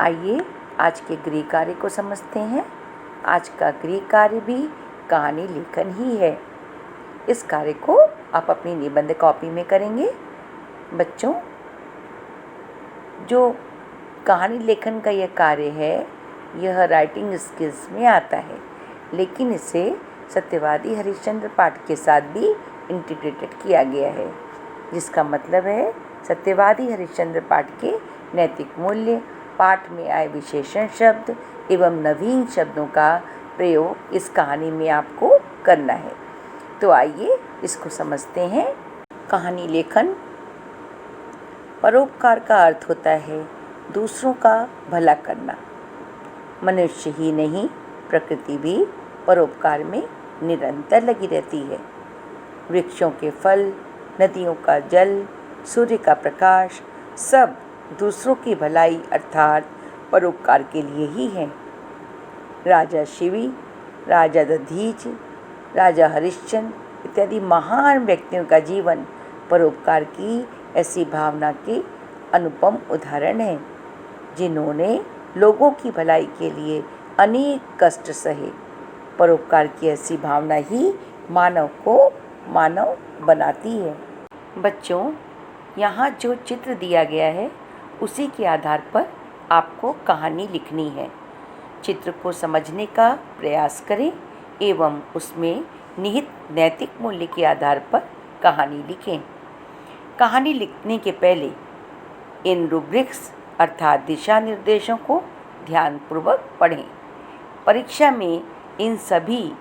आइए आज के गृह कार्य को समझते हैं। आज का गृह कार्य भी कहानी लेखन ही है। इस कार्य को आप अपनी निबंध कॉपी में करेंगे। बच्चों, जो कहानी लेखन का यह कार्य है, यह राइटिंग स्किल्स में आता है, लेकिन इसे सत्यवादी हरिश्चंद्र पाठ के साथ भी इंटीग्रेटेड किया गया है, जिसका मतलब है सत्यवादी हरिश्चंद्र पाठ के नैतिक मूल्य, पाठ में आए विशेषण शब्द एवं नवीन शब्दों का प्रयोग इस कहानी में आपको करना है। तो आइए इसको समझते हैं। कहानी लेखन। परोपकार का अर्थ होता है दूसरों का भला करना। मनुष्य ही नहीं, प्रकृति भी परोपकार में निरंतर लगी रहती है। वृक्षों के फल, नदियों का जल, सूर्य का प्रकाश, सब दूसरों की भलाई अर्थात परोपकार के लिए ही है। राजा शिवी, राजा दधीच, राजा हरिश्चंद्र इत्यादि महान व्यक्तियों का जीवन परोपकार की ऐसी भावना के अनुपम उदाहरण है, जिन्होंने लोगों की भलाई के लिए अनेक कष्ट सहे। परोपकार की ऐसी भावना ही मानव को मानव बनाती है। बच्चों, यहाँ जो चित्र दिया गया है उसी के आधार पर आपको कहानी लिखनी है। चित्र को समझने का प्रयास करें एवं उसमें निहित नैतिक मूल्य के आधार पर कहानी लिखें। कहानी लिखने के पहले इन रूब्रिक्स अर्थात दिशा निर्देशों को ध्यानपूर्वक पढ़ें। परीक्षा में इन सभी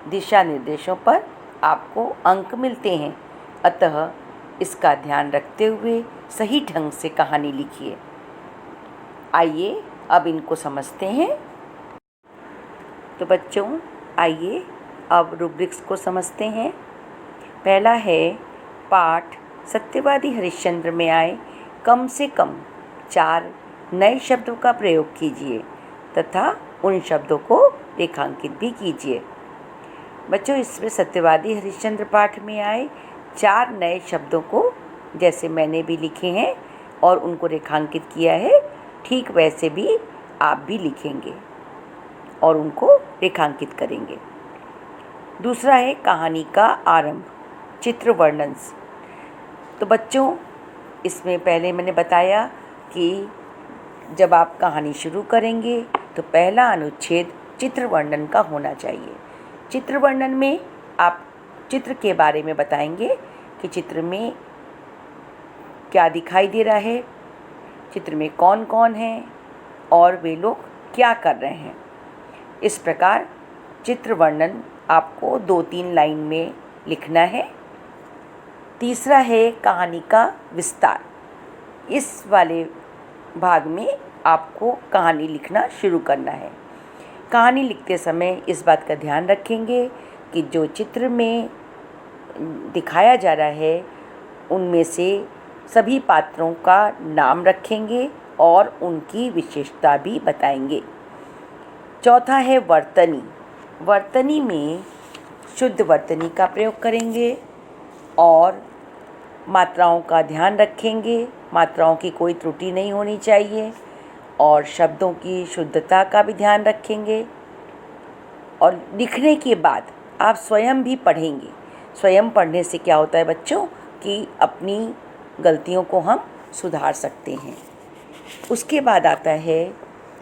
दिशा निर्देशों पर आपको अंक मिलते हैं, अतः इसका ध्यान रखते हुए सही ढंग से कहानी लिखिए। आइए अब इनको समझते हैं। तो बच्चों, आइए अब रूब्रिक्स को समझते हैं। पहला है पाठ सत्यवादी हरिश्चंद्र में आए कम से कम 4 नए शब्दों का प्रयोग कीजिए तथा उन शब्दों को रेखांकित भी कीजिए। बच्चों, इसमें सत्यवादी हरिश्चंद्र पाठ में आए 4 नए शब्दों को जैसे मैंने भी लिखे हैं और उनको रेखांकित किया है, ठीक वैसे भी आप भी लिखेंगे और उनको रेखांकित करेंगे। दूसरा है कहानी का आरंभ, चित्र वर्णन। तो बच्चों, इसमें पहले मैंने बताया कि जब आप कहानी शुरू करेंगे तो पहला अनुच्छेद चित्र वर्णन का होना चाहिए। चित्र वर्णन में आप चित्र के बारे में बताएंगे कि चित्र में क्या दिखाई दे रहा है, चित्र में कौन कौन है और वे लोग क्या कर रहे हैं। इस प्रकार चित्र वर्णन आपको 2-3 लाइन में लिखना है। तीसरा है कहानी का विस्तार। इस वाले भाग में आपको कहानी लिखना शुरू करना है। कहानी लिखते समय इस बात का ध्यान रखेंगे कि जो चित्र में दिखाया जा रहा है उनमें से सभी पात्रों का नाम रखेंगे और उनकी विशेषता भी बताएंगे। चौथा है वर्तनी। वर्तनी में शुद्ध वर्तनी का प्रयोग करेंगे और मात्राओं का ध्यान रखेंगे। मात्राओं की कोई त्रुटि नहीं होनी चाहिए और शब्दों की शुद्धता का भी ध्यान रखेंगे। और लिखने के बाद आप स्वयं भी पढ़ेंगे। स्वयं पढ़ने से क्या होता है बच्चों कि अपनी गलतियों को हम सुधार सकते हैं। उसके बाद आता है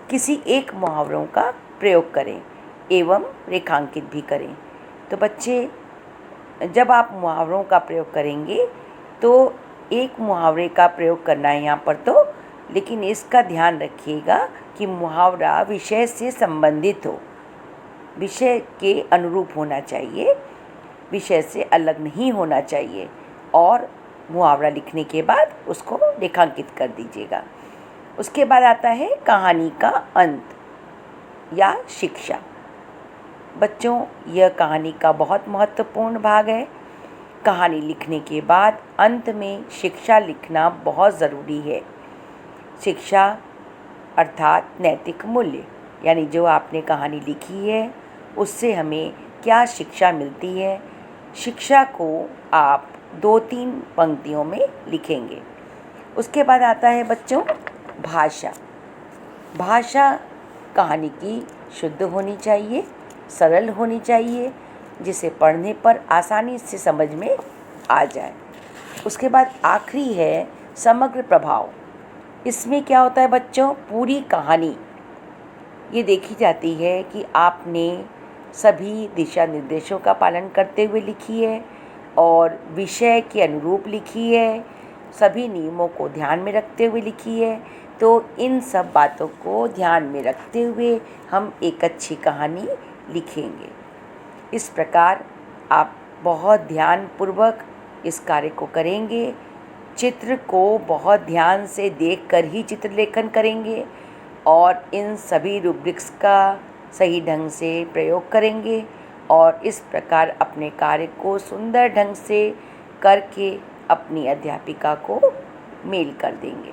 किसी एक मुहावरों का प्रयोग करें एवं रेखांकित भी करें। तो बच्चे, जब आप मुहावरों का प्रयोग करेंगे तो एक मुहावरे का प्रयोग करना है यहाँ पर, तो लेकिन इसका ध्यान रखिएगा कि मुहावरा विषय से संबंधित हो, विषय के अनुरूप होना चाहिए, विषय से अलग नहीं होना चाहिए। और मुहावरा लिखने के बाद उसको रेखांकित कर दीजिएगा। उसके बाद आता है कहानी का अंत या शिक्षा। बच्चों, यह कहानी का बहुत महत्वपूर्ण भाग है। कहानी लिखने के बाद अंत में शिक्षा लिखना बहुत ज़रूरी है। शिक्षा अर्थात नैतिक मूल्य, यानी जो आपने कहानी लिखी है उससे हमें क्या शिक्षा मिलती है। शिक्षा को आप 2-3 पंक्तियों में लिखेंगे। उसके बाद आता है बच्चों भाषा। भाषा कहानी की शुद्ध होनी चाहिए, सरल होनी चाहिए, जिसे पढ़ने पर आसानी से समझ में आ जाए। उसके बाद आखिरी है समग्र प्रभाव। इसमें क्या होता है बच्चों, पूरी कहानी ये देखी जाती है कि आपने सभी दिशा निर्देशों का पालन करते हुए लिखी है और विषय के अनुरूप लिखी है, सभी नियमों को ध्यान में रखते हुए लिखी है। तो इन सब बातों को ध्यान में रखते हुए हम एक अच्छी कहानी लिखेंगे। इस प्रकार आप बहुत ध्यानपूर्वक इस कार्य को करेंगे, चित्र को बहुत ध्यान से देखकर ही चित्रलेखन करेंगे और इन सभी रूब्रिक्स का सही ढंग से प्रयोग करेंगे और इस प्रकार अपने कार्य को सुंदर ढंग से करके अपनी अध्यापिका को मेल कर देंगे।